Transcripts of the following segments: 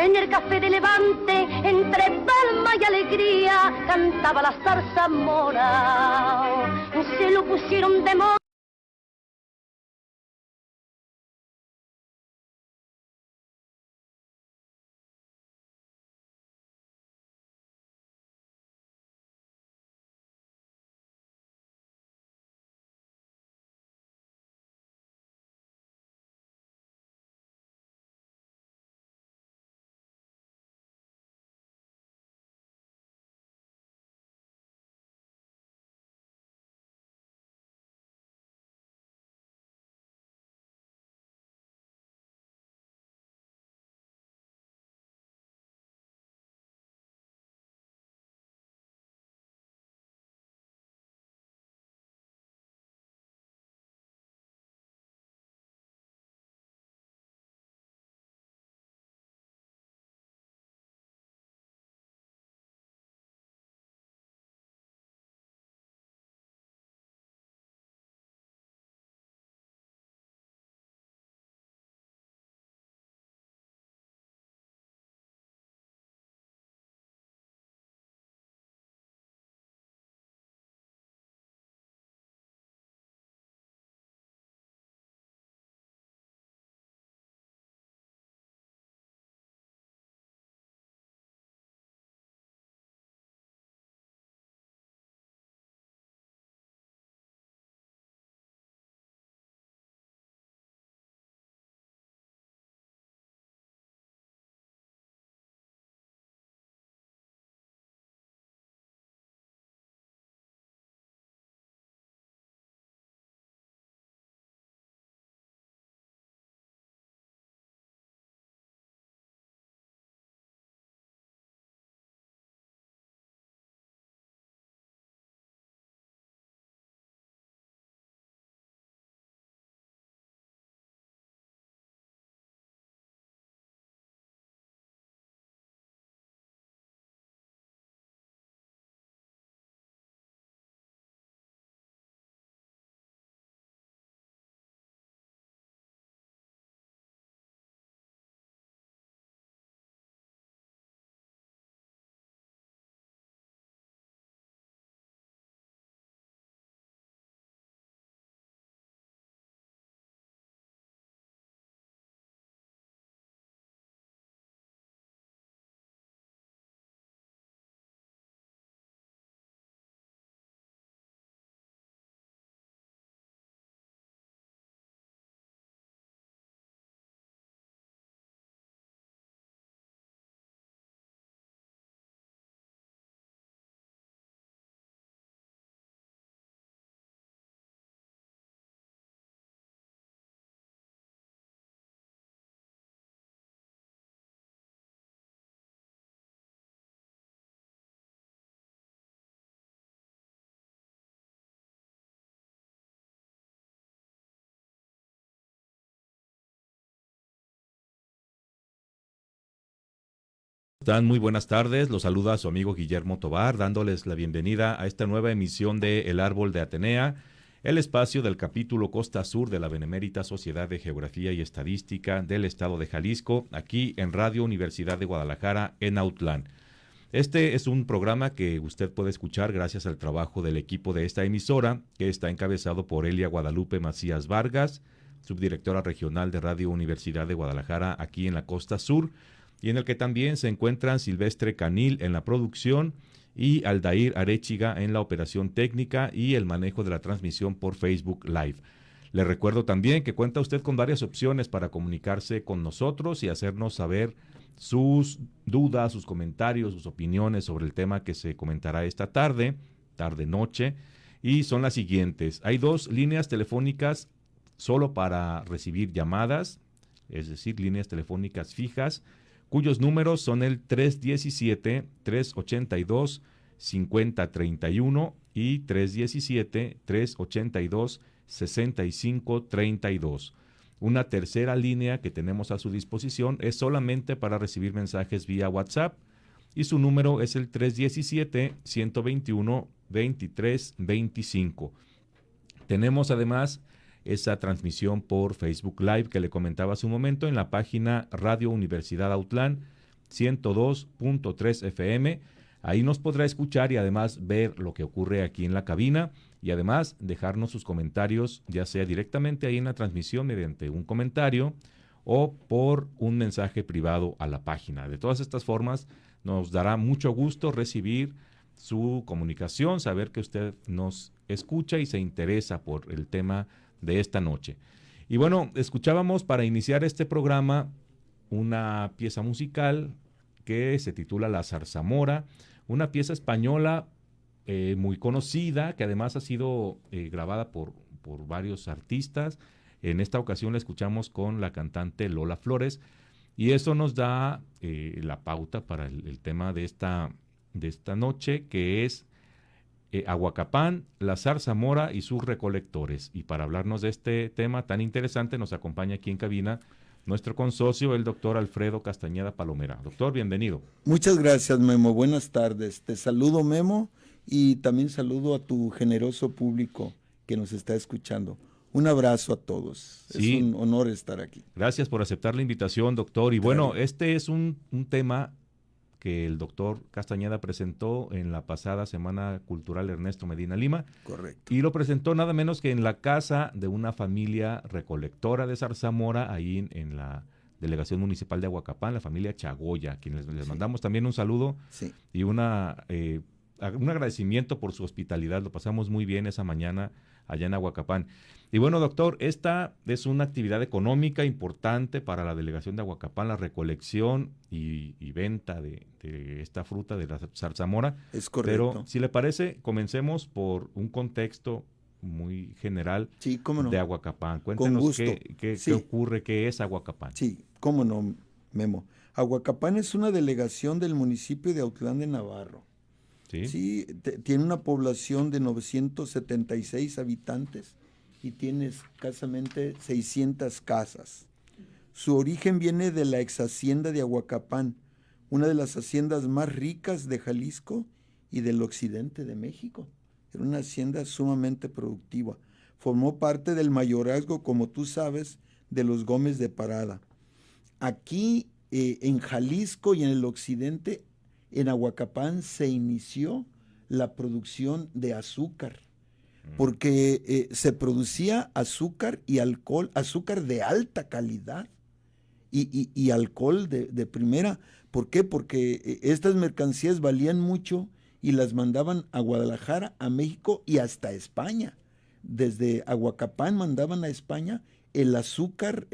En el café de Levante, entre palma y alegría, cantaba la zarzamora. Se lo pusieron de moda. ¿Están? Muy buenas tardes, los saluda su amigo Guillermo Tovar, dándoles la bienvenida a esta nueva emisión de El Árbol de Atenea, el espacio del capítulo Costa Sur de la Benemérita Sociedad de Geografía y Estadística del Estado de Jalisco, aquí en Radio Universidad de Guadalajara, en Autlán. Este es un programa que usted puede escuchar gracias al trabajo del equipo de esta emisora, que está encabezado por Elia Guadalupe Macías Vargas, subdirectora regional de Radio Universidad de Guadalajara, aquí en la Costa Sur, y en el que también se encuentran Silvestre Canil en la producción y Aldair Arechiga en la operación técnica y el manejo de la transmisión por Facebook Live. Le recuerdo también que cuenta usted con varias opciones para comunicarse con nosotros y hacernos saber sus dudas, sus comentarios, sus opiniones sobre el tema que se comentará esta tarde, tarde-noche, y son las siguientes. Hay 2 líneas telefónicas solo para recibir llamadas, es decir, líneas telefónicas fijas, cuyos números son el 317-382-5031 y 317-382-6532. Una tercera línea que tenemos a su disposición es solamente para recibir mensajes vía WhatsApp y su número es el 317-121-2325. Tenemos además esa transmisión por Facebook Live que le comentaba hace un momento en la página Radio Universidad Autlán, 102.3 FM. Ahí nos podrá escuchar y además ver lo que ocurre aquí en la cabina y además dejarnos sus comentarios, ya sea directamente ahí en la transmisión mediante un comentario o por un mensaje privado a la página. De todas estas formas, nos dará mucho gusto recibir su comunicación, saber que usted nos escucha y se interesa por el tema de esta noche. Y bueno, escuchábamos para iniciar este programa una pieza musical que se titula La Zarzamora, una pieza española muy conocida, que además ha sido grabada por varios artistas. En esta ocasión la escuchamos con la cantante Lola Flores, y eso nos da la pauta para el tema de esta noche, que es Ahuacapán, la zarzamora y sus recolectores. Y para hablarnos de este tema tan interesante nos acompaña aquí en cabina nuestro consocio, el doctor Alfredo Castañeda Palomera. Doctor, bienvenido. Muchas gracias, Memo. Buenas tardes. Te saludo, Memo, y también saludo a tu generoso público que nos está escuchando. Un abrazo a todos. Sí. Es un honor estar aquí. Gracias por aceptar la invitación, doctor. Y bueno, este es un tema que el doctor Castañeda presentó en la pasada Semana Cultural Ernesto Medina Lima. Correcto. Y lo presentó nada menos que en la casa de una familia recolectora de zarzamora, ahí en la Delegación Municipal de Ahuacapán, la familia Chagoya, a quienes les mandamos también un saludo y un agradecimiento por su hospitalidad. Lo pasamos muy bien esa mañana allá en Ahuacapán. Y bueno, doctor, esta es una actividad económica importante para la delegación de Ahuacapán, la recolección y venta de esta fruta de la zarzamora. Es correcto. Pero si le parece, comencemos por un contexto muy general de Ahuacapán. Cuéntenos qué ocurre, qué es Ahuacapán. Sí, cómo no, Memo. Ahuacapán es una delegación del municipio de Autlán de Navarro. Sí, tiene una población de 976 habitantes y tiene escasamente 600 casas. Su origen viene de la ex hacienda de Ahuacapán, una de las haciendas más ricas de Jalisco y del occidente de México. Era una hacienda sumamente productiva. Formó parte del mayorazgo, como tú sabes, de los Gómez de Parada. Aquí, en Jalisco y en el occidente, en Ahuacapán se inició la producción de azúcar, porque se producía azúcar y alcohol, azúcar de alta calidad y alcohol de primera. ¿Por qué? Porque estas mercancías valían mucho y las mandaban a Guadalajara, a México y hasta España. Desde Ahuacapán mandaban a España el azúcar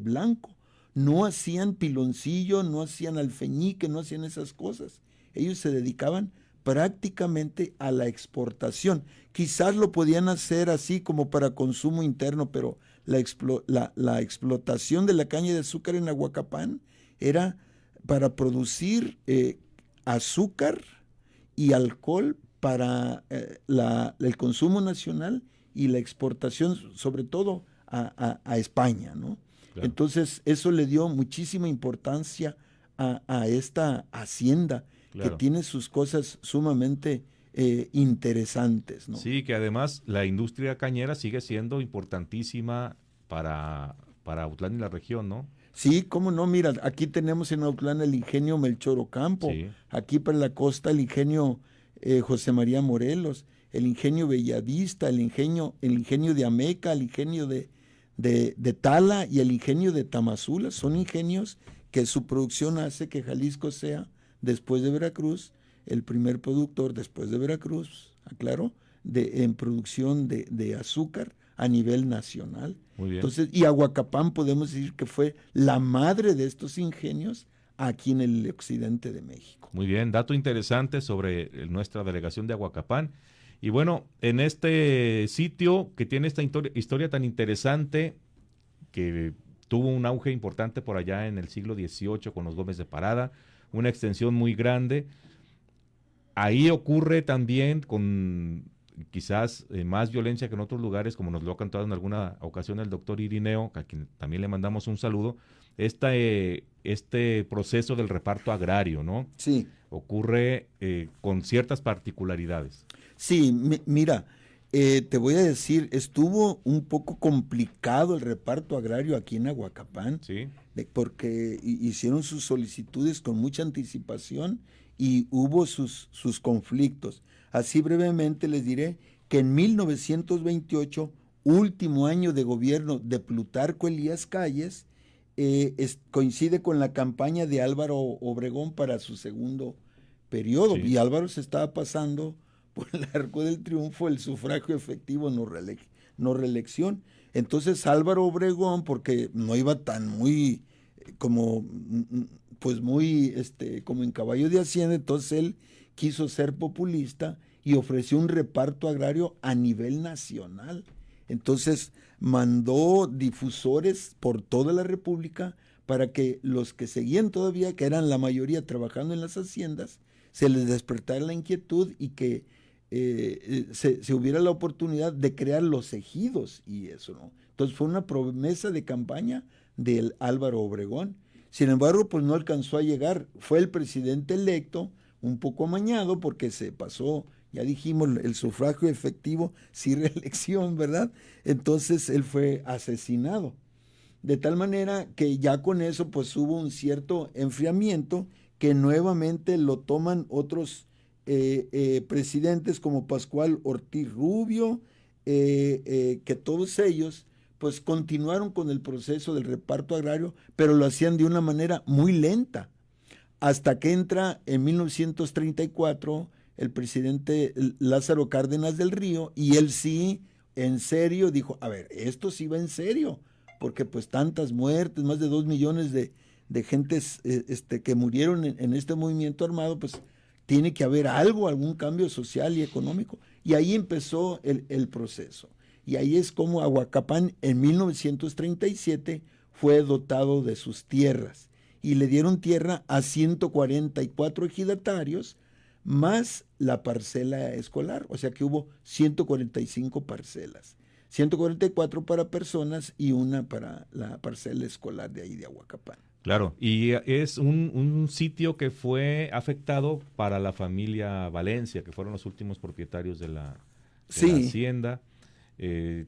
blanco. No hacían piloncillo, no hacían alfeñique, no hacían esas cosas. Ellos se dedicaban prácticamente a la exportación. Quizás lo podían hacer así como para consumo interno, pero la explotación de la caña de azúcar en Ahuacapán era para producir azúcar y alcohol para el consumo nacional y la exportación, sobre todo a España, ¿no? Claro. Entonces, eso le dio muchísima importancia a esta hacienda, claro, que tiene sus cosas sumamente interesantes, ¿no? Sí, que además la industria cañera sigue siendo importantísima para Autlán y la región, ¿no? Sí, cómo no, mira, aquí tenemos en Autlán el ingenio Melchor Ocampo, aquí para la costa el ingenio José María Morelos, el ingenio Bellavista, el ingenio de Ameca, el ingenio de Tala y el ingenio de Tamazula. Son ingenios que su producción hace que Jalisco sea, después de Veracruz, el primer productor, después de Veracruz, aclaro, en producción de azúcar a nivel nacional. Muy bien. Entonces, y Ahuacapán podemos decir que fue la madre de estos ingenios aquí en el occidente de México. Muy bien, dato interesante sobre nuestra delegación de Ahuacapán. Y bueno, en este sitio que tiene esta historia tan interesante, que tuvo un auge importante por allá en el siglo XVIII con los Gómez de Parada, una extensión muy grande, ahí ocurre también con quizás más violencia que en otros lugares, como nos lo ha contado en alguna ocasión el doctor Irineo, a quien también le mandamos un saludo, este proceso del reparto agrario, ¿no? Sí. Ocurre con ciertas particularidades. Sí, mira, Te voy a decir, estuvo un poco complicado el reparto agrario aquí en Aguacapán, Sí. porque hicieron sus solicitudes con mucha anticipación y hubo sus conflictos. Así brevemente les diré que en 1928, último año de gobierno de Plutarco Elías Calles, coincide con la campaña de Álvaro Obregón para su segundo periodo, Sí. y Álvaro se estaba pasando por el arco del triunfo el sufragio efectivo, no reelección. Entonces Álvaro Obregón, porque no iba tan muy como pues muy como en caballo de hacienda, entonces él quiso ser populista y ofreció un reparto agrario a nivel nacional. Entonces mandó difusores por toda la República para que los que seguían todavía, que eran la mayoría trabajando en las haciendas, se les despertara la inquietud y que se hubiera la oportunidad de crear los ejidos y eso, ¿no? Entonces fue una promesa de campaña del Álvaro Obregón. Sin embargo, pues no alcanzó a llegar. Fue el presidente electo, un poco amañado, porque se pasó, ya dijimos, el sufragio efectivo sin reelección, ¿verdad? Entonces él fue asesinado. De tal manera que ya con eso pues hubo un cierto enfriamiento que nuevamente lo toman otros presidentes como Pascual Ortiz Rubio, que todos ellos pues continuaron con el proceso del reparto agrario, pero lo hacían de una manera muy lenta, hasta que entra en 1934 el presidente Lázaro Cárdenas del Río, y él sí, en serio, dijo, a ver, esto sí va en serio, porque pues tantas muertes, más de 2 millones de gentes que murieron en este movimiento armado, pues tiene que haber algo, algún cambio social y económico. Y ahí empezó el proceso. Y ahí es como Aguacapán en 1937 fue dotado de sus tierras y le dieron tierra a 144 ejidatarios más la parcela escolar, o sea que hubo 145 parcelas, 144 para personas y una para la parcela escolar de ahí de Aguacapán. Claro, y es un sitio que fue afectado para la familia Valencia, que fueron los últimos propietarios de la Sí, hacienda.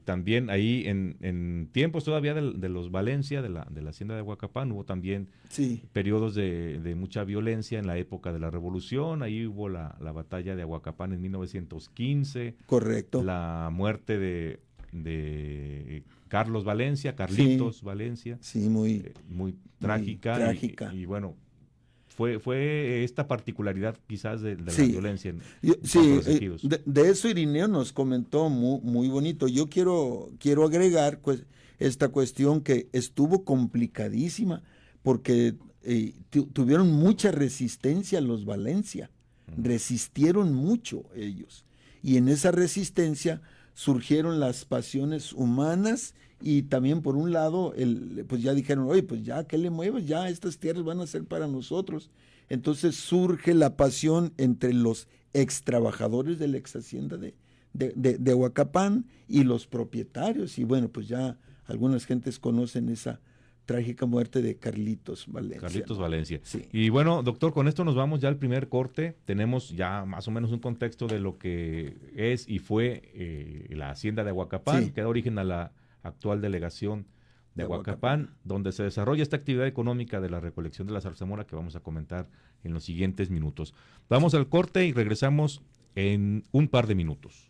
También ahí en tiempos todavía de los Valencia, de la hacienda de Huacapán, hubo también sí, periodos de mucha violencia en la época de la Revolución. Ahí hubo la batalla de Aguacapán en 1915, correcto. la muerte de Carlos Valencia, Sí, Carlitos Valencia, sí, muy, muy muy trágica trágica. y bueno, fue esta particularidad quizás de la Sí, violencia en cuanto a sí, los ejidos. de eso Irineo nos comentó muy, muy bonito. Yo quiero agregar pues, esta cuestión que estuvo complicadísima porque tuvieron mucha resistencia los Valencia, Ujú. resistieron mucho ellos. Y en esa resistencia surgieron las pasiones humanas y también por un lado, pues ya dijeron, oye, pues ya, ¿qué le mueves? Ya estas tierras van a ser para nosotros. Entonces surge la pasión entre los ex trabajadores de la ex hacienda de Huacapán y los propietarios. Y bueno, pues ya algunas gentes conocen esa trágica muerte de Carlitos Valencia, Carlitos ¿no? Valencia. Sí, Y bueno, doctor, con esto nos vamos ya al primer corte. Tenemos ya más o menos un contexto de lo que es y fue la hacienda de Aguacapán, sí, que da origen a la actual delegación de de Huacapán. Aguacapán, donde se desarrolla esta actividad económica de la recolección de la zarzamora que vamos a comentar en los siguientes minutos. Vamos al corte y regresamos en un par de minutos.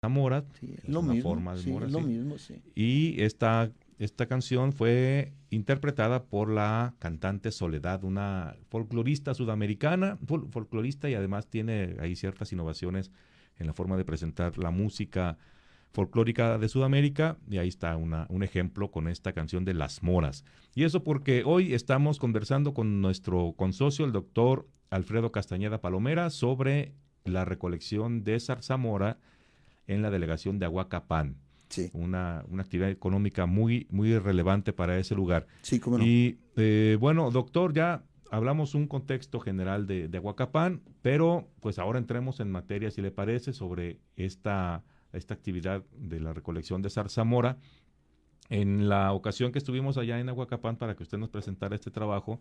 Zamora, Sí, es lo una mismo, forma de sí, mora, lo sí. mismo, sí. Y esta canción fue interpretada por la cantante Soledad, una folclorista sudamericana, folclorista, y además tiene ahí ciertas innovaciones en la forma de presentar la música folclórica de Sudamérica, y ahí está un ejemplo con esta canción de Las Moras. Y eso porque hoy estamos conversando con nuestro consocio, el doctor Alfredo Castañeda Palomera, sobre la recolección de zarzamora en la delegación de Ahuacapán, Sí, una actividad económica muy, muy relevante para ese lugar. sí, cómo no. Y bueno, doctor, ya hablamos un contexto general de Ahuacapán, pero pues ahora entremos en materia, si le parece, sobre esta actividad de la recolección de zarzamora. En la ocasión que estuvimos allá en Ahuacapán para que usted nos presentara este trabajo,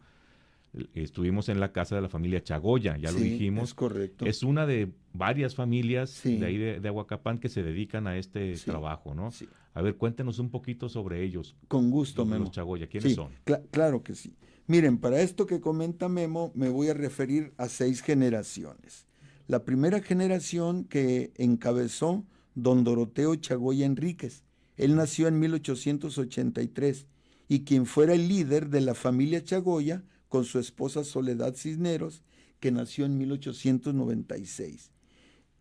estuvimos en la casa de la familia Chagoya, ya lo Sí, es dijimos. correcto. Es una de varias familias de Sí, ahí de Ahuacapán que se dedican a este sí, trabajo, ¿no? sí. A ver, cuéntenos un poquito sobre ellos, Con gusto, los Memo. Chagoya, ¿quiénes Sí, son? claro que sí. Miren, para esto que comenta Memo, me voy a referir a 6 generaciones. La primera generación que encabezó don Doroteo Chagoya Enríquez. Él nació en 1883 y quien fuera el líder de la familia Chagoya con su esposa Soledad Cisneros, que nació en 1896.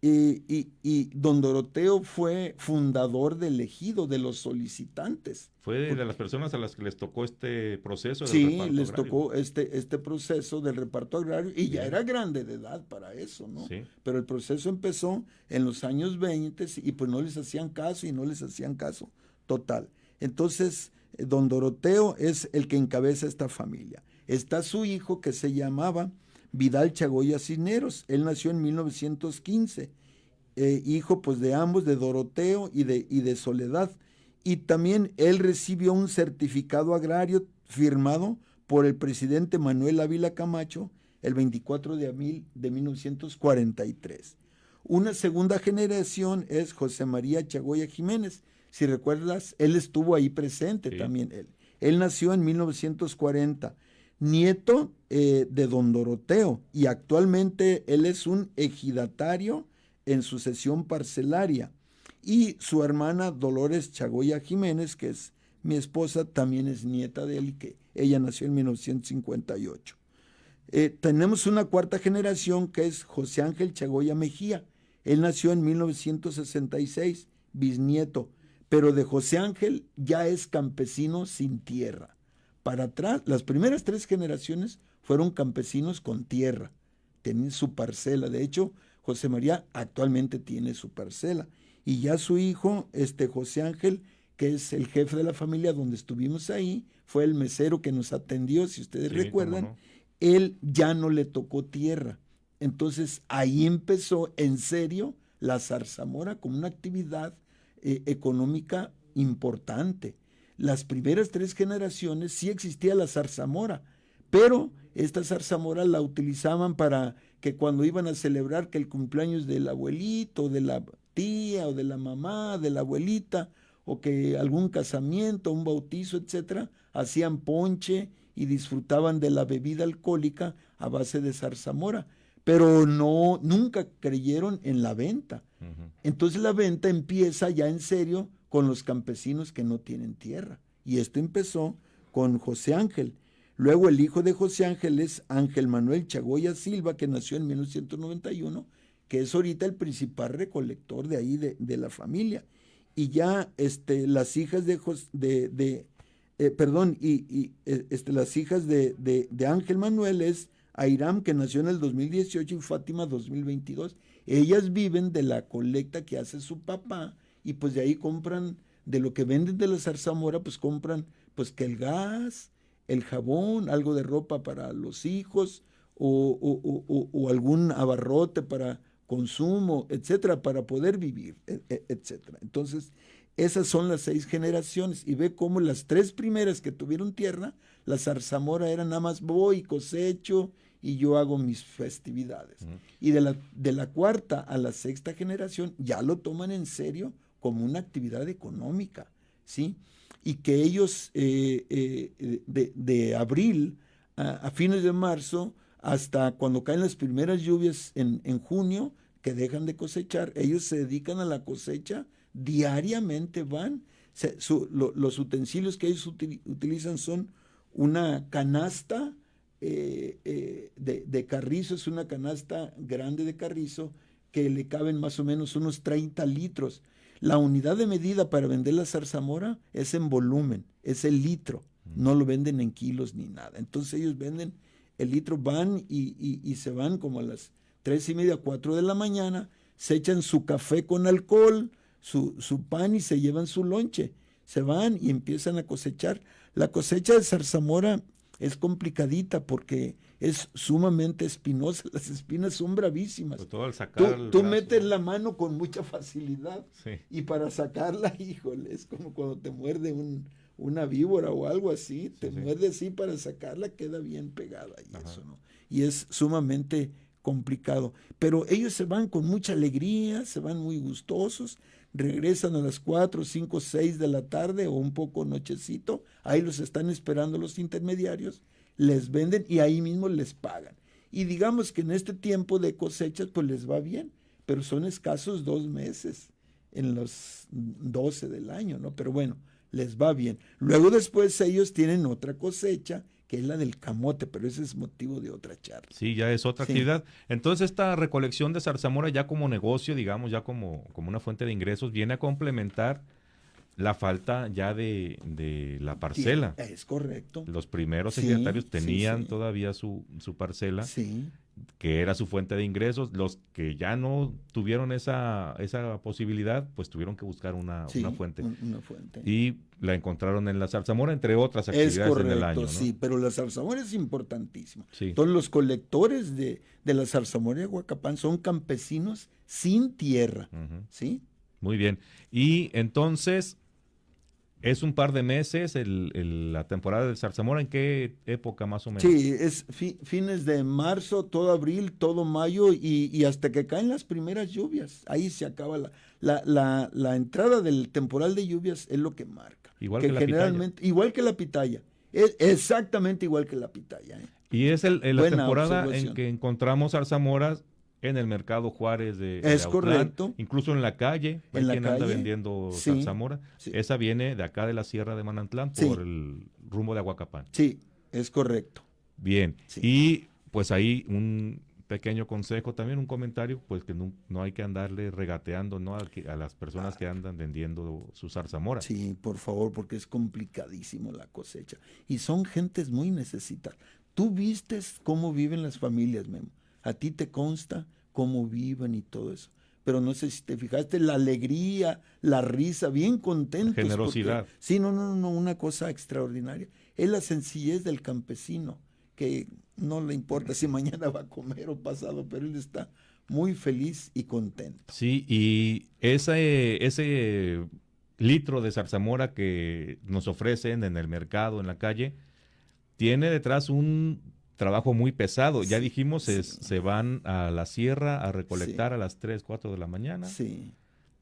Y don Doroteo fue fundador del ejido de los solicitantes. Fue de las personas a las que les tocó este proceso del Sí, reparto les agrario. tocó este proceso del reparto agrario y ya Bien. era grande de edad para eso, ¿no? Sí. Pero el proceso empezó en los años 20 y pues no les hacían caso y no les hacían caso. Total. Entonces, don Doroteo es el que encabeza esta familia. Está su hijo que se llamaba Vidal Chagoya Cisneros. Él nació en 1915. Hijo pues de ambos, de Doroteo y de Soledad. Y también él recibió un certificado agrario firmado por el presidente Manuel Ávila Camacho el 24 de abril de 1943. Una segunda generación es José María Chagoya Jiménez. Si recuerdas, él estuvo ahí presente Sí. también. Él nació en 1940, nieto de don Doroteo, y actualmente él es un ejidatario en sucesión parcelaria. Y su hermana Dolores Chagoya Jiménez, que es mi esposa, también es nieta de él, que ella nació en 1958. Tenemos una cuarta generación que es José Ángel Chagoya Mejía. Él nació en 1966, bisnieto, pero de José Ángel ya es campesino sin tierra. Para atrás, las primeras 3 generaciones fueron campesinos con tierra, tenían su parcela. De hecho, José María actualmente tiene su parcela. Y ya su hijo, José Ángel, que es el jefe de la familia donde estuvimos ahí, fue el mesero que nos atendió, si ustedes Sí, recuerdan, cómo no. él ya no le tocó tierra. Entonces ahí empezó en serio la zarzamora como una actividad económica importante. Las primeras 3 generaciones sí existía la zarzamora, pero esta zarzamora la utilizaban para que cuando iban a celebrar que el cumpleaños del abuelito, de la tía o de la mamá, de la abuelita, o que algún casamiento, un bautizo, etcétera, hacían ponche y disfrutaban de la bebida alcohólica a base de zarzamora, pero no, nunca creyeron en la venta. Ujú. Entonces la venta empieza ya en serio con los campesinos que no tienen tierra. Y esto empezó con José Ángel. Luego el hijo de José Ángel es Ángel Manuel Chagoya Silva, que nació en 1991, que es ahorita el principal recolector de ahí de la familia. Y ya las hijas las hijas de Ángel Manuel es Airam, que nació en el 2018, y Fátima 2022. Ellas viven de la colecta que hace su papá y pues de ahí compran, de lo que venden de la zarzamora, pues compran pues que el gas, el jabón, algo de ropa para los hijos o algún abarrote para consumo, etcétera, para poder vivir, etcétera. Entonces, esas son las 6 generaciones y ve cómo las 3 primeras que tuvieron tierra, la zarzamora era nada más voy, cosecho y yo hago mis festividades. Y de la cuarta a la 6ª generación ya lo toman en serio como una actividad económica, ¿sí? Y que ellos de abril a fines de marzo hasta cuando caen las primeras lluvias en junio, que dejan de cosechar, ellos se dedican a la cosecha, diariamente van, los utensilios que ellos utilizan son una canasta de carrizo, es una canasta grande de carrizo que le caben más o menos unos 30 litros. La unidad de medida para vender la zarzamora es en volumen, es el litro, no lo venden en kilos ni nada. Entonces ellos venden el litro, van y se van como a las 3:30, 4 de la mañana, se echan su café con alcohol, su pan y se llevan su lonche. Se van y empiezan a cosechar. La cosecha de zarzamora es complicadita porque es sumamente espinosa, las espinas son bravísimas. Todo al sacar tú metes la mano con mucha facilidad, sí, y para sacarla, híjole, es como cuando te muerde una víbora o algo así, te muerde así, para sacarla queda bien pegada y eso, ¿no? Y es sumamente complicado, pero ellos se van con mucha alegría, se van muy gustosos, regresan a las 4, 5, 6 de la tarde o un poco nochecito, ahí los están esperando los intermediarios, les venden y ahí mismo les pagan. Y digamos que en este tiempo de cosechas pues les va bien, pero son escasos 2 meses en los 12 del año, ¿no? Pero bueno, les va bien. Luego después ellos tienen otra cosecha, que es la del camote, pero ese es motivo de otra charla. Sí, ya es otra actividad. Entonces esta recolección de zarzamora ya como negocio, digamos, ya como una fuente de ingresos, viene a complementar la falta ya de la parcela. Sí, es correcto. Los primeros ejidatarios tenían todavía su parcela, que era su fuente de ingresos. Los que ya no tuvieron esa posibilidad, pues tuvieron que buscar una fuente. Una fuente. Y la encontraron en la zarzamora, entre otras actividades en el año, ¿no? Sí, pero la zarzamora es importantísima. Sí. Entonces los colectores de la zarzamora de Huacapán son campesinos sin tierra, ¿sí? Muy bien. Y entonces, ¿es un par de meses la temporada del zarzamora? ¿En qué época más o menos? Sí, es fines de marzo, todo abril, todo mayo y hasta que caen las primeras lluvias. Ahí se acaba la entrada del temporal de lluvias, es lo que marca. Igual que la generalmente, pitaya. Igual que la pitaya. Exactamente igual que la pitaya. Y es la temporada en que encontramos zarzamoras en el mercado Juárez de es Autlán, correcto. Incluso en la calle, hay quien anda vendiendo zarzamora. Sí. Esa viene de acá de la Sierra de Manantlán por el rumbo de Aguacapán. Sí, es correcto. Bien, y pues ahí un pequeño consejo también, un comentario, pues que no hay que andarle regateando, ¿no? a las personas que andan vendiendo su zarzamora. Sí, por favor, porque es complicadísimo la cosecha. Y son gentes muy necesitadas. Tú vistes cómo viven las familias, Memo. A ti te consta cómo viven y todo eso. Pero no sé si te fijaste, la alegría, la risa, bien contentos. Generosidad. Porque, sí, no, una cosa extraordinaria. Es la sencillez del campesino, que no le importa si mañana va a comer o pasado, pero él está muy feliz y contento. Sí, y ese litro de zarzamora que nos ofrecen en el mercado, en la calle, tiene detrás un trabajo muy pesado. Ya dijimos, se van a la sierra a recolectar a las 3, 4 de la mañana. Sí.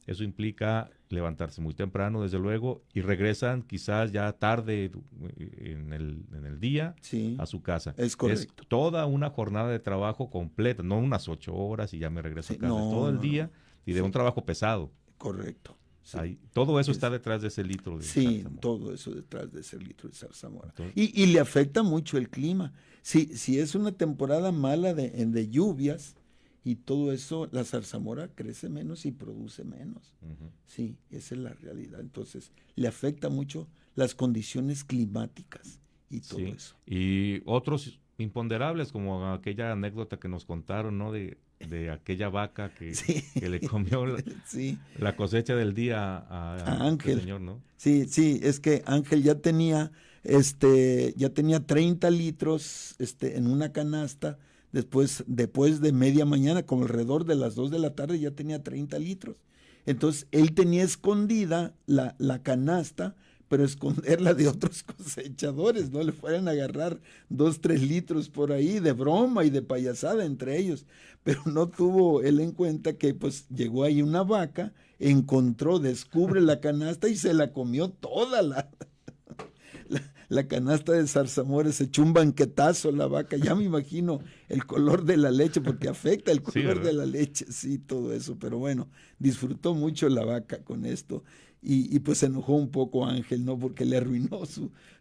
Eso implica levantarse muy temprano, desde luego, y regresan quizás ya tarde en el día a su casa. Es correcto. Es toda una jornada de trabajo completa, no unas 8 horas y ya me regreso a casa. Es todo el día y de un trabajo pesado. Correcto. Sí. Ahí, todo eso está detrás de ese litro de zarzamora. Todo eso detrás de ese litro de zarzamora. Y le afecta mucho el clima. Si es una temporada mala de lluvias y todo eso, la zarzamora crece menos y produce menos. Sí, esa es la realidad. Entonces, le afecta mucho las condiciones climáticas y todo eso. Y otros imponderables, como aquella anécdota que nos contaron, ¿no? De aquella vaca que le comió la cosecha del día a Ángel, señor, ¿no? Sí, es que Ángel ya tenía 30 litros en una canasta. Después de media mañana, como alrededor de las 2 de la tarde, ya tenía 30 litros. Entonces, él tenía escondida la canasta, pero esconderla de otros cosechadores, no le fueran a agarrar 2, 3 litros por ahí de broma y de payasada entre ellos. Pero no tuvo él en cuenta que pues llegó ahí una vaca, descubre la canasta y se la comió toda la canasta de zarzamores, se echó un banquetazo la vaca, ya me imagino el color de la leche, porque afecta el color de la leche, sí, todo eso, pero bueno, disfrutó mucho la vaca con esto, y pues se enojó un poco Ángel, ¿no? Porque le arruinó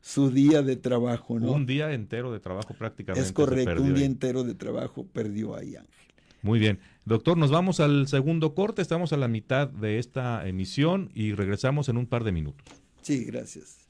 su día de trabajo, ¿no? Un día entero de trabajo prácticamente. Es correcto, un día entero de trabajo perdió ahí Ángel. Muy bien. Doctor, nos vamos al segundo corte, estamos a la mitad de esta emisión y regresamos en un par de minutos. Sí, gracias.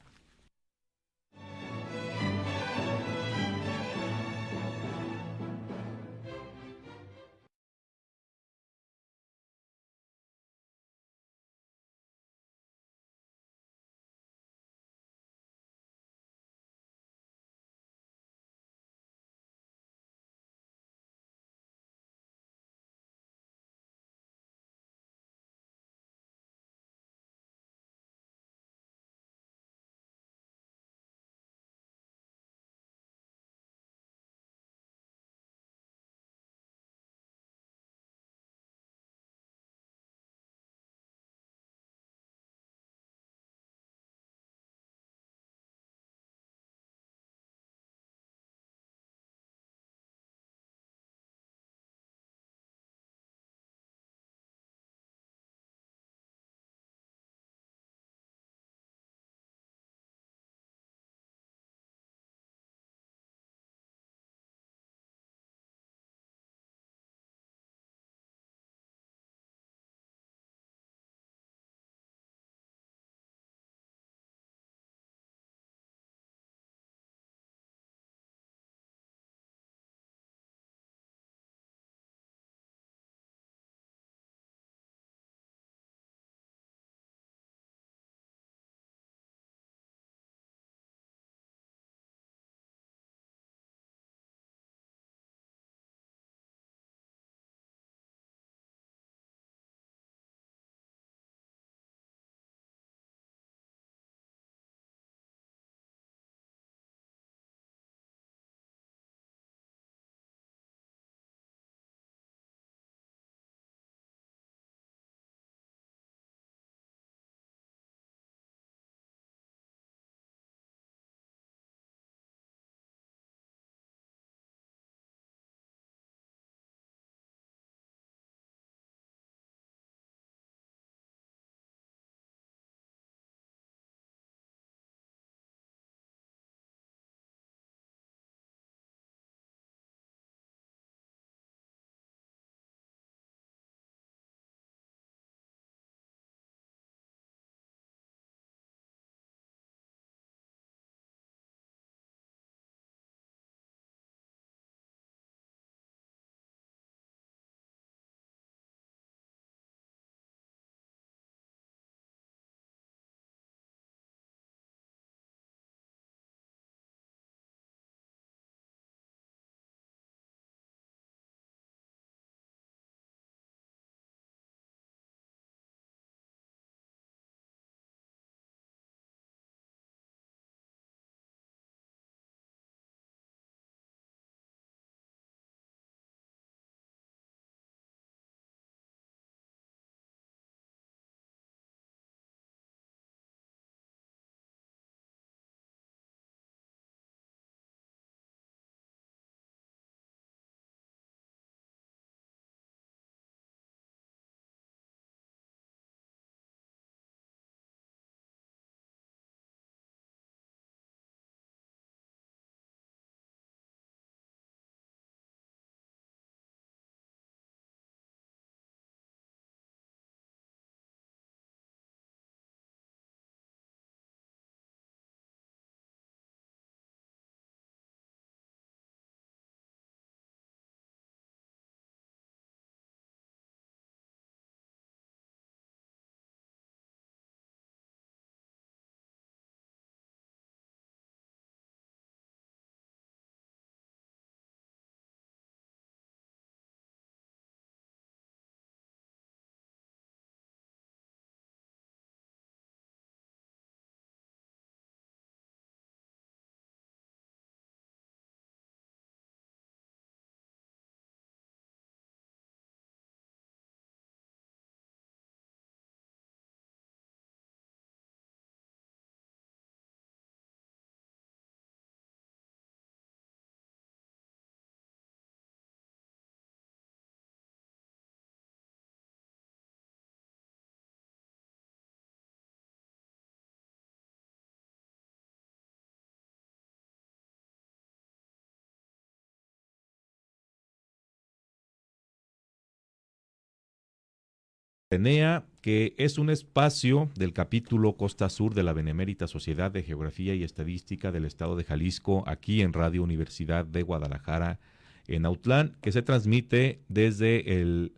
Atenea, que es un espacio del capítulo Costa Sur de la Benemérita Sociedad de Geografía y Estadística del Estado de Jalisco, aquí en Radio Universidad de Guadalajara, en Autlán, que se transmite desde el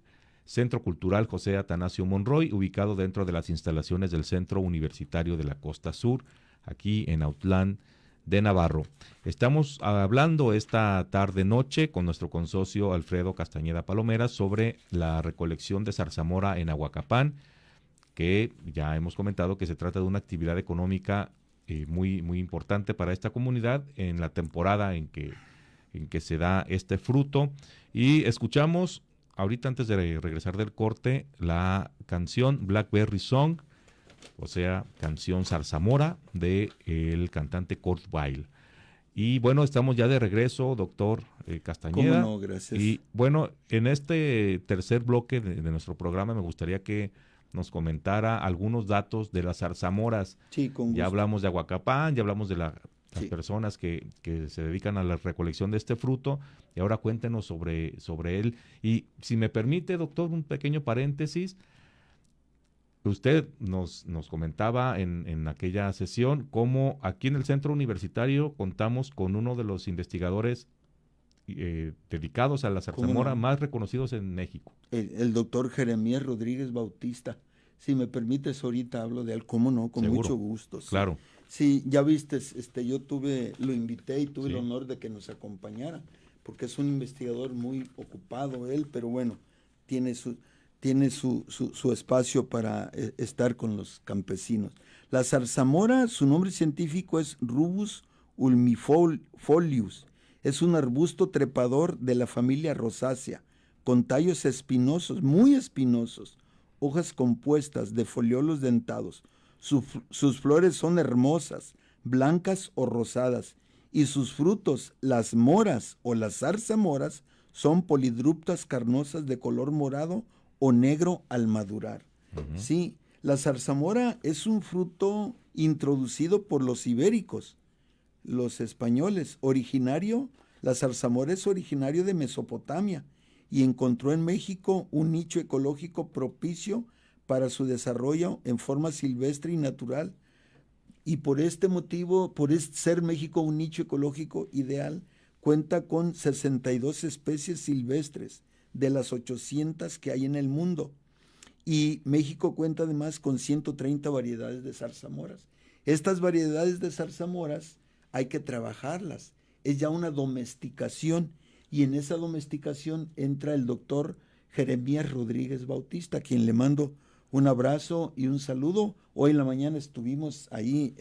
Centro Cultural José Atanasio Monroy, ubicado dentro de las instalaciones del Centro Universitario de la Costa Sur, aquí en Autlán de Navarro. Estamos hablando esta tarde-noche con nuestro consocio Alfredo Castañeda Palomera sobre la recolección de zarzamora en Ahuacapán, que ya hemos comentado que se trata de una actividad económica muy, muy importante para esta comunidad en la temporada en que se da este fruto. Y escuchamos ahorita, antes de regresar del corte, la canción Blackberry Song, o sea, canción zarzamora de el cantante Kurt Weill. Y bueno, estamos ya de regreso, doctor Castañeda. ¿Cómo no? Gracias. Y bueno, en este tercer bloque de nuestro programa me gustaría que nos comentara algunos datos de las zarzamoras. Sí, con gusto. Ya hablamos de Ahuacapán, ya hablamos de las personas que se dedican a la recolección de este fruto, y ahora cuéntenos sobre él. Y si me permite, doctor, un pequeño paréntesis. Usted nos comentaba en aquella sesión cómo aquí en el Centro Universitario contamos con uno de los investigadores dedicados a la zarzamora más reconocidos en México. El doctor Jeremías Rodríguez Bautista. Si me permites, ahorita hablo de él. ¿Cómo no? Con ¿Seguro? Mucho gusto. Sí. Claro. Sí, ya viste, yo lo invité y tuve el honor de que nos acompañara, porque es un investigador muy ocupado él, pero bueno, tiene su espacio para estar con los campesinos. La zarzamora, su nombre científico es Rubus ulmifolius. Es un arbusto trepador de la familia rosácea, con tallos espinosos, muy espinosos, hojas compuestas de foliolos dentados. Sus flores son hermosas, blancas o rosadas, y sus frutos, las moras o las zarzamoras, son polidruptas carnosas de color morado o negro al madurar. Uh-huh. Sí, la zarzamora es un fruto introducido por los ibéricos, los españoles. La zarzamora es originario de Mesopotamia y encontró en México un nicho ecológico propicio para su desarrollo en forma silvestre y natural. Y por este motivo, ser México un nicho ecológico ideal, cuenta con 62 especies silvestres de las 800 que hay en el mundo. Y México cuenta además con 130 variedades de zarzamoras. Estas variedades de zarzamoras hay que trabajarlas. Es ya una domesticación, y en esa domesticación entra el doctor Jeremías Rodríguez Bautista, a quien le mando un abrazo y un saludo. Hoy en la mañana estuvimos ahí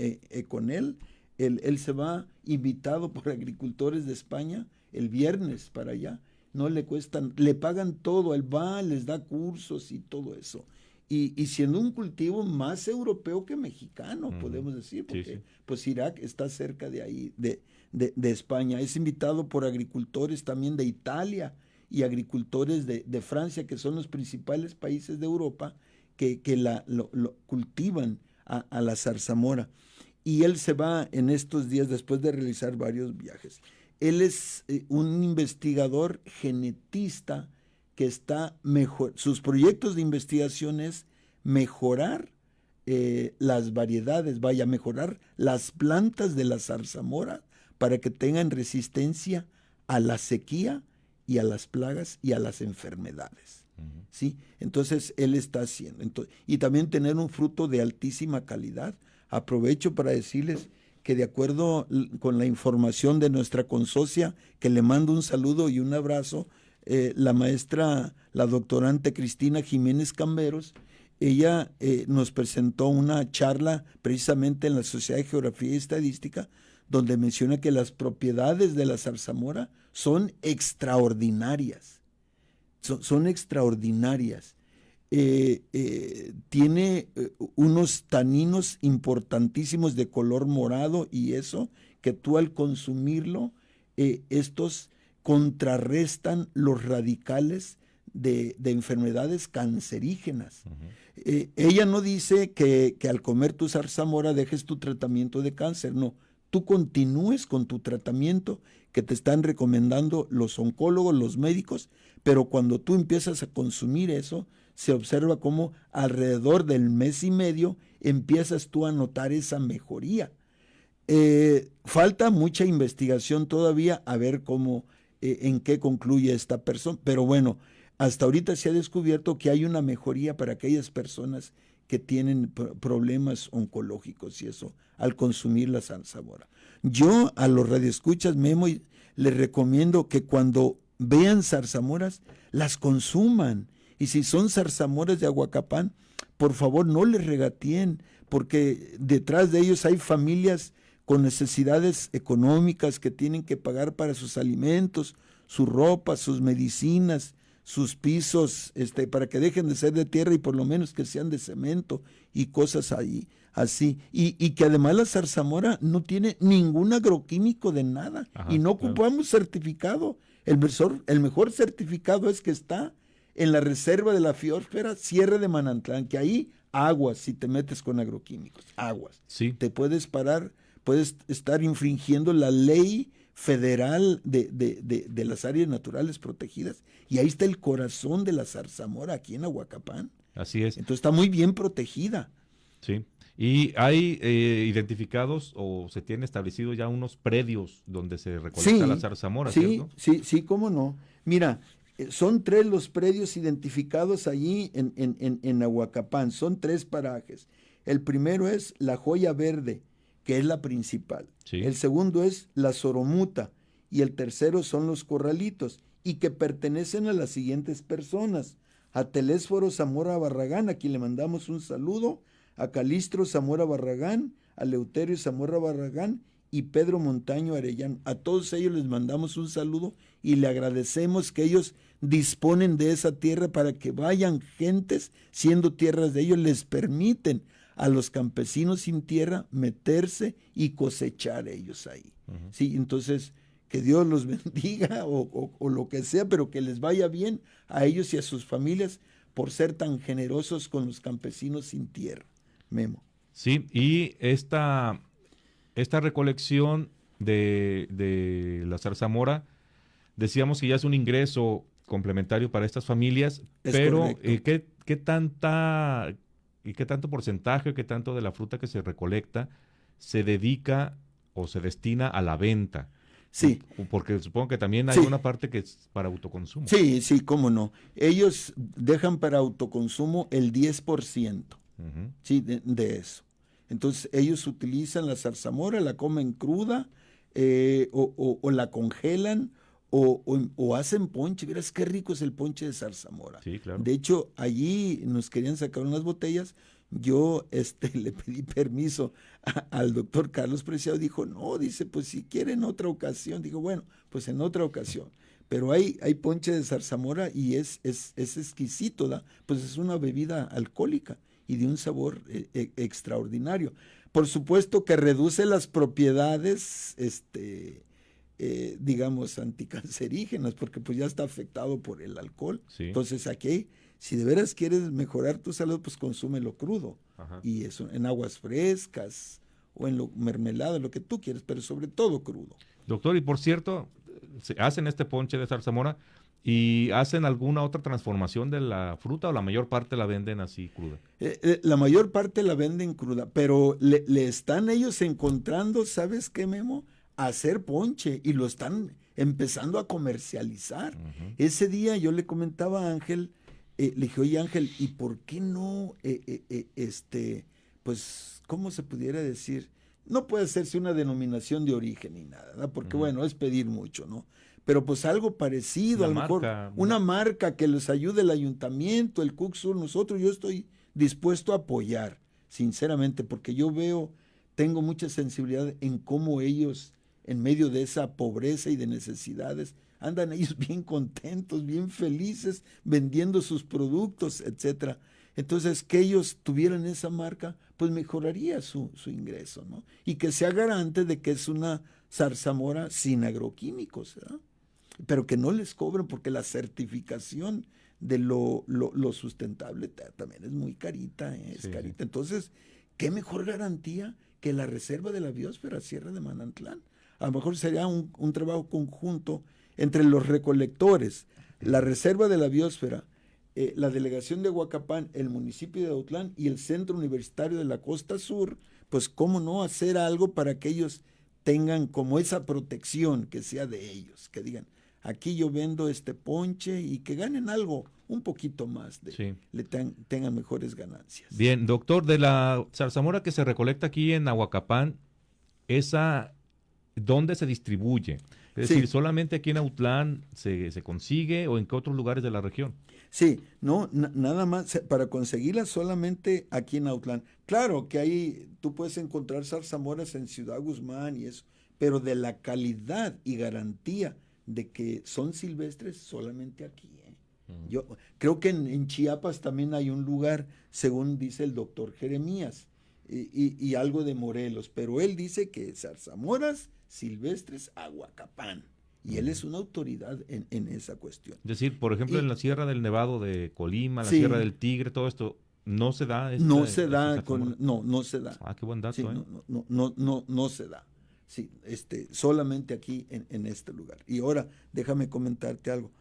con él. Él se va invitado por agricultores de España el viernes para allá. No le cuestan, le pagan todo, él va, les da cursos y todo eso. Y siendo un cultivo más europeo que mexicano, podemos decir, porque pues Irak está cerca de ahí, de España. Es invitado por agricultores también de Italia y agricultores de Francia, que son los principales países de Europa que lo cultivan a la zarzamora. Y él se va en estos días después de realizar varios viajes. Él es un investigador genetista que está sus proyectos de investigación es mejorar las variedades, mejorar las plantas de la zarzamora para que tengan resistencia a la sequía y a las plagas y a las enfermedades. Uh-huh. ¿Sí? Entonces él está haciendo. Y también tener un fruto de altísima calidad. Aprovecho para decirles que de acuerdo con la información de nuestra consocia, que le mando un saludo y un abrazo, la maestra, la doctorante Cristina Jiménez Camberos, ella nos presentó una charla precisamente en la Sociedad de Geografía y Estadística, donde menciona que las propiedades de la zarzamora son extraordinarias. Son extraordinarias. Tiene unos taninos importantísimos de color morado, y eso, que tú al consumirlo, estos contrarrestan los radicales de enfermedades cancerígenas. Uh-huh. Ella no dice que al comer tu zarzamora dejes tu tratamiento de cáncer, no. Tú continúes con tu tratamiento que te están recomendando los oncólogos, los médicos, pero cuando tú empiezas a consumir eso, se observa cómo alrededor del mes y medio empiezas tú a notar esa mejoría. Falta mucha investigación todavía a ver cómo, en qué concluye esta persona, pero bueno, hasta ahorita se ha descubierto que hay una mejoría para aquellas personas que tienen problemas oncológicos y eso, al consumir la zarzamora. Yo a los radioescuchas, Memo, les recomiendo que cuando vean zarzamoras, las consuman. Y si son zarzamoras de Aguacapán, por favor no les regateen, porque detrás de ellos hay familias con necesidades económicas que tienen que pagar para sus alimentos, su ropa, sus medicinas, sus pisos, para que dejen de ser de tierra y por lo menos que sean de cemento y cosas ahí, así. Y que además la zarzamora no tiene ningún agroquímico de nada. Ajá, y no ocupamos certificado. El mejor certificado es que está en la reserva de la Biosfera Sierra de Manantlán, que ahí aguas si te metes con agroquímicos, aguas. Sí. Te puedes parar, puedes estar infringiendo la ley federal de las áreas naturales protegidas, y ahí está el corazón de la zarzamora aquí en Aguacapán. Así es. Entonces está muy bien protegida. Sí. Y hay identificados o se tienen establecidos ya unos predios donde se recolecta la zarzamora, ¿cierto? Sí, cómo no. Mira, son 3 los predios identificados allí en Aguacapán, son 3 parajes. El primero es la Joya Verde, que es la principal. Sí. El segundo es la Soromuta y el tercero son los Corralitos, y que pertenecen a las siguientes personas: a Telésforo Zamora Barragán, aquí le mandamos un saludo, a Calistro Zamora Barragán, a Leuterio Zamora Barragán y Pedro Montaño Arellano. A todos ellos les mandamos un saludo y le agradecemos que ellos disponen de esa tierra para que vayan gentes, siendo tierras de ellos, les permiten a los campesinos sin tierra meterse y cosechar ellos ahí. Uh-huh. Sí, entonces que Dios los bendiga o lo que sea, pero que les vaya bien a ellos y a sus familias por ser tan generosos con los campesinos sin tierra. Memo. Sí, y esta recolección de la zarzamora, decíamos que ya es un ingreso complementario para estas familias, pero ¿qué tanto porcentaje, qué tanto de la fruta que se recolecta se dedica o se destina a la venta? Sí. Porque supongo que también hay una parte que es para autoconsumo. Sí, cómo no. Ellos dejan para autoconsumo el 10%. Uh-huh. Sí, de eso. Entonces ellos utilizan la zarzamora, la comen cruda, o la congelan, o hacen ponche. Verás qué rico es el ponche de zarzamora. Sí, claro. De hecho, allí nos querían sacar unas botellas. Yo le pedí permiso al doctor Carlos Preciado. Dijo, no, dice, pues si quiere en otra ocasión. Digo, bueno, pues en otra ocasión. Pero hay ponche de zarzamora y es exquisito, ¿da? Pues es una bebida alcohólica y de un sabor extraordinario. Por supuesto que reduce las propiedades, digamos, anticancerígenas, porque pues ya está afectado por el alcohol. Sí. Entonces aquí, si de veras quieres mejorar tu salud, pues consúmelo crudo. Ajá. Y eso en aguas frescas o en mermelada, lo que tú quieres, pero sobre todo crudo. Doctor, y por cierto, se hacen este ponche de zarzamora y hacen alguna otra transformación de la fruta, o la mayor parte la venden así cruda. La mayor parte la venden cruda, pero le están ellos encontrando, ¿sabes qué, Memo? A hacer ponche, y lo están empezando a comercializar. Uh-huh. Ese día yo le comentaba a Ángel, le dije, oye Ángel, ¿y por qué no, pues, cómo se pudiera decir? No puede hacerse una denominación de origen ni nada, ¿verdad? Porque bueno, es pedir mucho, ¿no? Pero pues algo parecido, a lo mejor una marca que les ayude el ayuntamiento, el CUCSUR, nosotros, yo estoy dispuesto a apoyar, sinceramente, porque yo tengo mucha sensibilidad en cómo ellos, en medio de esa pobreza y de necesidades, andan ellos bien contentos, bien felices, vendiendo sus productos, etcétera. Entonces, que ellos tuvieran esa marca, pues mejoraría su ingreso, ¿no? Y que sea garante de que es una zarzamora sin agroquímicos, ¿verdad? Pero que no les cobren, porque la certificación de lo sustentable también es muy carita, es carita. Entonces, ¿qué mejor garantía que la reserva de la Biosfera Sierra de Manantlán? A lo mejor sería un trabajo conjunto entre los recolectores, la reserva de la Biosfera, la delegación de Huacapán, el municipio de Autlán y el Centro Universitario de la Costa Sur, pues cómo no hacer algo para que ellos tengan como esa protección que sea de ellos, que digan, aquí yo vendo este ponche y que ganen algo un poquito más, tengan mejores ganancias. Bien, doctor, de la zarzamora que se recolecta aquí en Ahuacapán, esa, ¿dónde se distribuye? Es decir, ¿solamente aquí en Autlán se consigue o en qué otros lugares de la región? Sí, no, nada más, para conseguirla solamente aquí en Autlán. Claro que ahí tú puedes encontrar zarzamoras en Ciudad Guzmán y eso, pero de la calidad y garantía de que son silvestres solamente aquí. Yo creo que en Chiapas también hay un lugar, según dice el doctor Jeremías, y algo de Morelos, pero él dice que zarzamoras silvestres Ahuacapán. Y él es una autoridad en esa cuestión. Es decir, por ejemplo, en la Sierra del Nevado de Colima, la sí, Sierra del Tigre, todo esto, ¿no se da? No se da, no se da. Ah, qué buen dato, sí, no se da. Sí, solamente aquí en este lugar. Y ahora, déjame comentarte algo.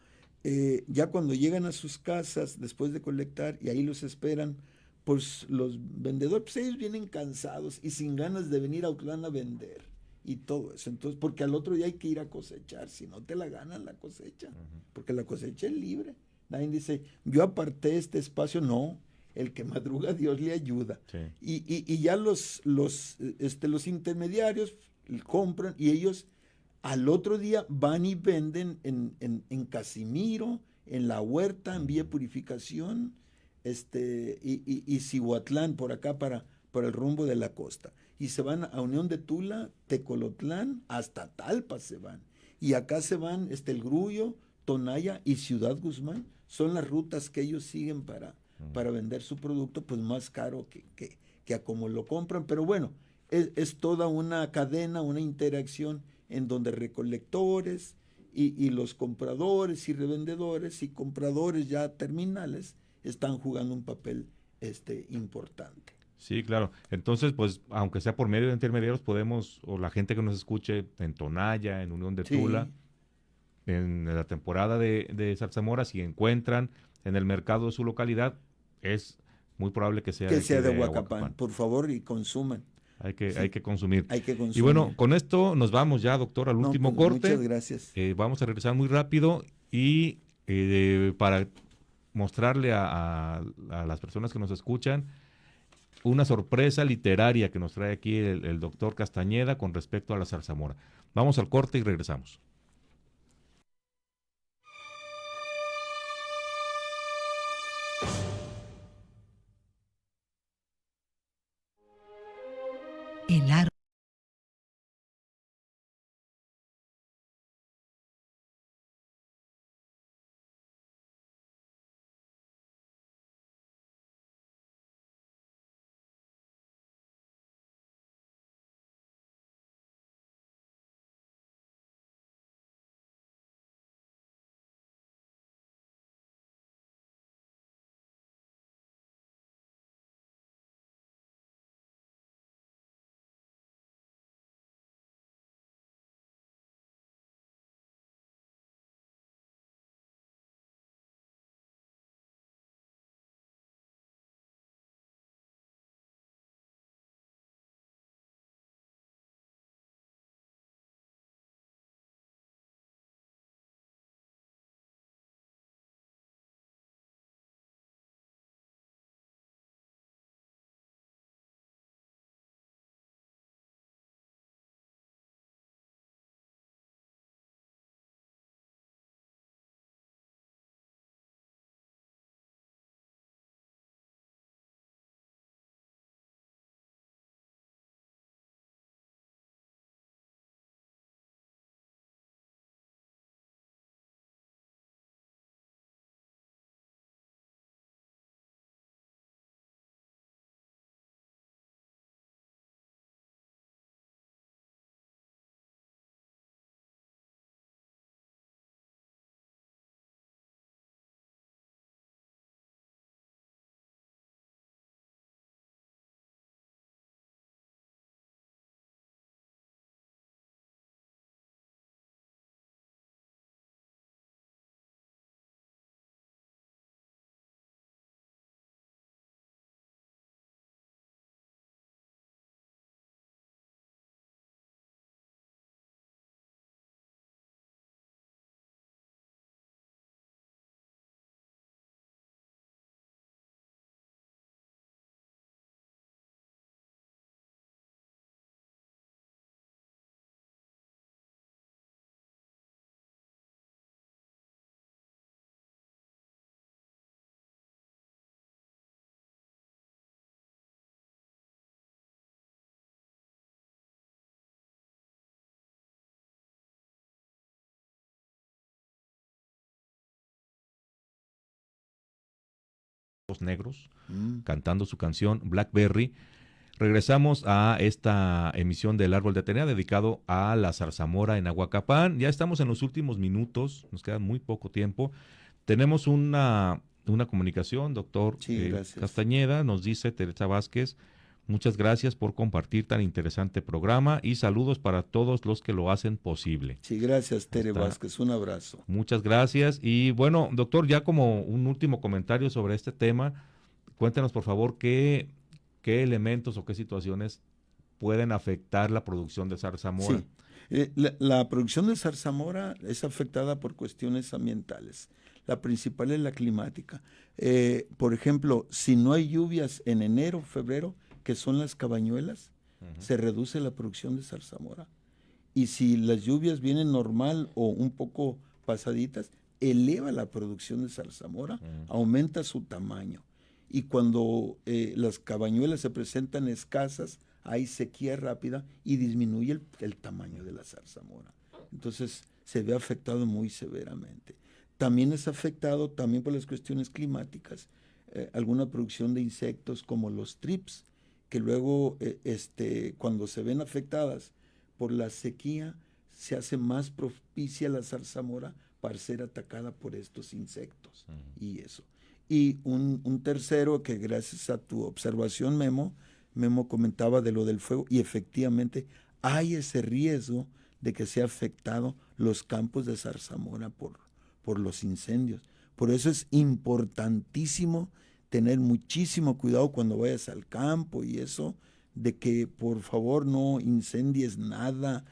Ya cuando llegan a sus casas, después de colectar, y ahí los esperan, pues los vendedores, pues ellos vienen cansados y sin ganas de venir a Autlán a vender y todo eso. Entonces, porque al otro día hay que ir a cosechar, si no te la ganan la cosecha, porque la cosecha es libre. Nadie dice, yo aparté este espacio, no, el que madruga Dios le ayuda. Sí. Y ya los intermediarios compran y ellos al otro día van y venden en Casimiro, en La Huerta, en Vía Purificación, y Cihuatlán, por acá para el rumbo de la costa. Y se van a Unión de Tula, Tecolotlán, hasta Talpa se van. Y acá se van El Grullo, Tonaya y Ciudad Guzmán. Son las rutas que ellos siguen para vender su producto, pues más caro que a como lo compran. Pero bueno, es toda una cadena, una interacción en donde recolectores y los compradores y revendedores y compradores ya terminales están jugando un papel importante. Sí, claro. Entonces, pues, aunque sea por medio de intermediarios, podemos, o la gente que nos escuche en Tonaya, en Unión de Tula, en la temporada de zarzamora, si encuentran en el mercado de su localidad, es muy probable que sea de Huacapán. Por favor, y consuman. Hay que consumir. Hay que consumir. Y bueno, con esto nos vamos ya, doctor, al último corte. Muchas gracias. Vamos a regresar muy rápido y para mostrarle a las personas que nos escuchan una sorpresa literaria que nos trae aquí el doctor Castañeda con respecto a la zarzamora. Vamos al corte y regresamos. El árbol Ojos Negros, cantando su canción Blackberry. Regresamos a esta emisión del Árbol de Atenea dedicado a la zarzamora en Aguacapán. Ya estamos en los últimos minutos, nos queda muy poco tiempo. Tenemos una comunicación, doctor Castañeda, nos dice Teresa Vázquez, muchas gracias por compartir tan interesante programa y saludos para todos los que lo hacen posible. Sí, gracias Tere Vázquez, un abrazo. Muchas gracias y bueno, doctor, ya como un último comentario sobre este tema, cuéntenos por favor qué elementos o qué situaciones pueden afectar la producción de zarzamora. Sí. La producción de zarzamora es afectada por cuestiones ambientales. La principal es la climática. Por ejemplo, si no hay lluvias en enero, febrero, que son las cabañuelas, se reduce la producción de zarzamora. Y si las lluvias vienen normal o un poco pasaditas, eleva la producción de zarzamora, aumenta su tamaño. Y cuando las cabañuelas se presentan escasas, hay sequía rápida y disminuye el tamaño de la zarzamora. Entonces se ve afectado muy severamente. También es afectado también por las cuestiones climáticas, alguna producción de insectos como los trips, que luego cuando se ven afectadas por la sequía, se hace más propicia la zarzamora para ser atacada por estos insectos y eso. Y un tercero que gracias a tu observación, Memo comentaba de lo del fuego y efectivamente hay ese riesgo de que sea afectado los campos de zarzamora por los incendios. Por eso es importantísimo tener muchísimo cuidado cuando vayas al campo y eso, de que por favor no incendies nada,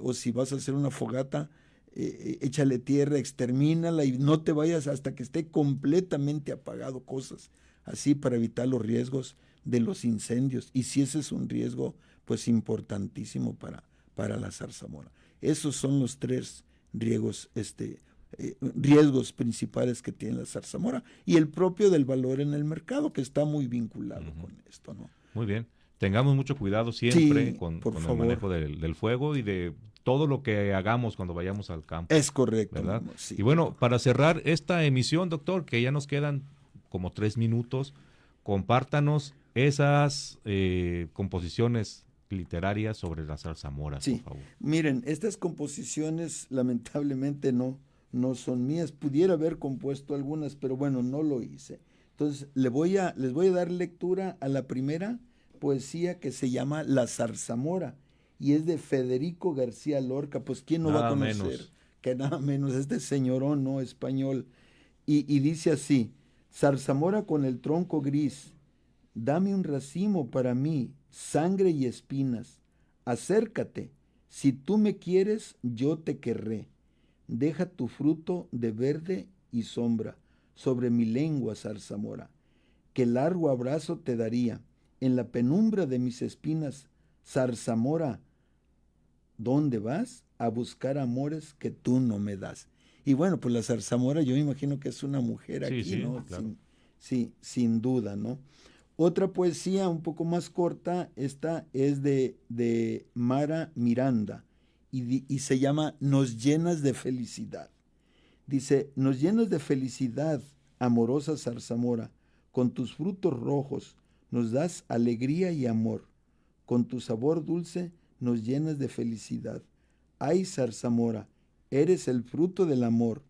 o si vas a hacer una fogata, échale tierra, extermínala y no te vayas hasta que esté completamente apagado, cosas así para evitar los riesgos de los incendios. Y si ese es un riesgo, pues importantísimo para la zarzamora. Esos son los tres riesgos principales que tiene la zarzamora y el propio del valor en el mercado, que está muy vinculado con esto, ¿no? Muy bien. Tengamos mucho cuidado siempre con el manejo del fuego y de todo lo que hagamos cuando vayamos al campo. Es correcto, ¿verdad? Sí, y bueno, para cerrar esta emisión, doctor, que ya nos quedan como 3 minutos, compártanos esas composiciones literarias sobre la zarzamora, por favor. Miren, estas composiciones lamentablemente no son mías. Pudiera haber compuesto algunas, pero bueno, no lo hice. Entonces, les voy a dar lectura a la primera poesía, que se llama La zarzamora y es de Federico García Lorca. Pues quién no va a conocer que nada menos este señorón, ¿no?, español. Y dice así: zarzamora con el tronco gris, dame un racimo para mí, sangre y espinas. Acércate, si tú me quieres, yo te querré. Deja tu fruto de verde y sombra sobre mi lengua, zarzamora, que largo abrazo te daría en la penumbra de mis espinas. Zarzamora, ¿dónde vas? A buscar amores que tú no me das. Y bueno, pues la zarzamora yo imagino que es una mujer aquí, ¿no? Claro. Sin duda, ¿no? Otra poesía un poco más corta, esta es de Mara Miranda y se llama Nos llenas de felicidad. Dice: nos llenas de felicidad, amorosa zarzamora, con tus frutos rojos nos das alegría y amor, con tu sabor dulce nos llenas de felicidad. Ay, zarzamora, eres el fruto del amor,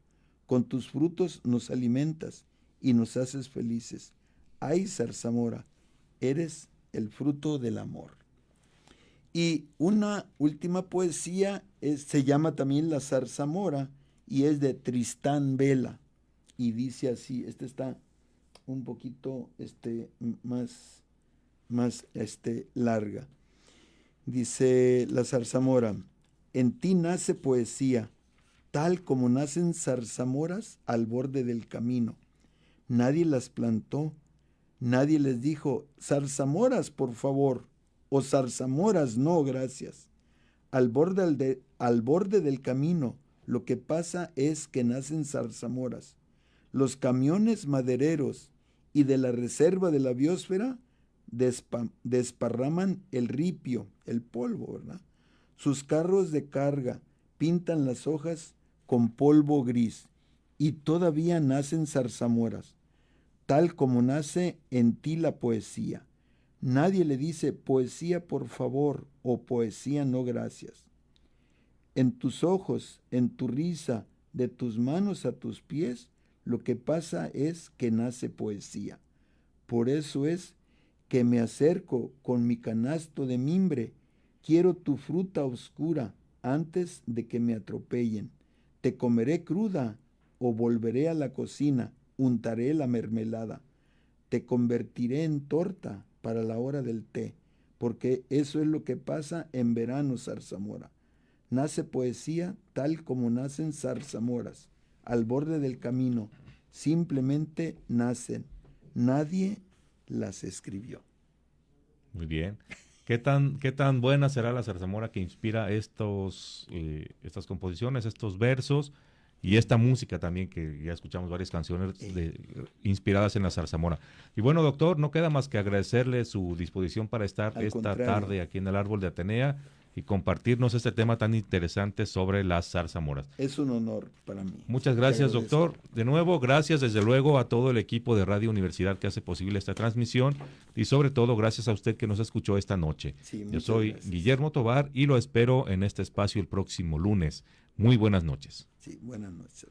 con tus frutos nos alimentas y nos haces felices. Ay, zarzamora, eres el fruto del amor. Y una última poesía se llama también La zarzamora y es de Tristán Vela y dice así, está un poquito más larga. Dice la zarzamora: en ti nace poesía, tal como nacen zarzamoras al borde del camino. Nadie las plantó, nadie les dijo: zarzamoras, por favor, o zarzamoras, no, gracias. Al borde del camino, lo que pasa es que nacen zarzamoras. Los camiones madereros y de la reserva de la biosfera desparraman el ripio, el polvo, ¿verdad? Sus carros de carga pintan las hojas con polvo gris y todavía nacen zarzamoras. tal como nace en ti la poesía. Nadie le dice poesía por favor o poesía no gracias. En tus ojos, en tu risa, de tus manos a tus pies, lo que pasa es que nace poesía. Por eso es que me acerco con mi canasto de mimbre. Quiero tu fruta oscura antes de que me atropellen. Te comeré cruda o volveré a la cocina, untaré la mermelada. Te convertiré en torta para la hora del té, porque eso es lo que pasa en verano, zarzamora. Nace poesía tal como nacen zarzamoras, al borde del camino. Simplemente nacen. Nadie las escribió. Muy bien. ¿Qué tan buena será la zarzamora que inspira estas composiciones, estos versos y esta música también, que ya escuchamos varias canciones inspiradas en la zarzamora? Y bueno, doctor, no queda más que agradecerle su disposición para estar esta tarde aquí en el Árbol de Atenea y compartirnos este tema tan interesante sobre las zarzamoras. Es un honor para mí. Muchas gracias, doctor. De nuevo, gracias desde luego a todo el equipo de Radio Universidad que hace posible esta transmisión y sobre todo gracias a usted que nos escuchó esta noche. Sí, yo soy gracias. Guillermo Tovar y lo espero en este espacio el próximo lunes. Muy buenas noches. Sí, buenas noches.